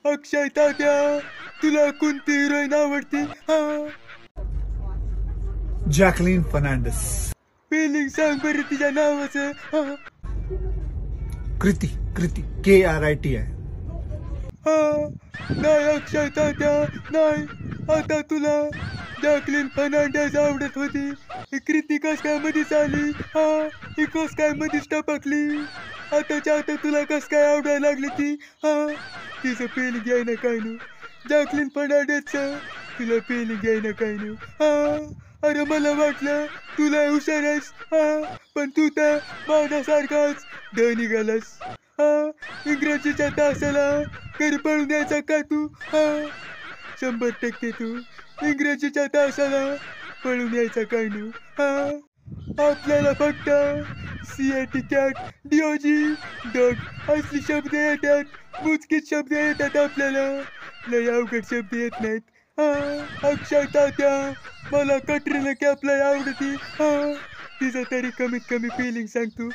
अक्षय तात्या तुला कोणती हिरोईन आवडती? जॅकलीन फर्नांडिस. स्पेलिंग सांग बरं तिच्या नावाचं. कृती. कृती KRITI. नाही अक्षय तात्या नाही. आता तुला जॅकलीन फर्नांडिस आवडत होती, कृती कस काय मधीच आली? ही कस काय मधीच टपकली? आताच्या आता तुला कस काय आवडायला लागली ती? तिचं पेलिंग आहे ना काय ना जॅकलीन फर्नांडिसचं तुला पेलिंग आहे ना काय ना? अरे मला वाटलं तुला हुशार आहेस, पण तू तर माझ्यासारखाच ढ निघालास. इंग्रजीच्या तासाला घरी पळून यायचा का तू? 100% तू इंग्रजीच्या तासाला पळून यायचा काय ना? आपल्याला फक्त CAT कॅट DOG डॉट असली शब्द येतात, मोजकेच शब्द येतात आपल्याला, लय अवघड शब्द येत नाहीत. अक्षय तात्या मला कटरीना कॅफ लय आवडती. तिचं तरी कमीत कमी फिलिंग सांग तू.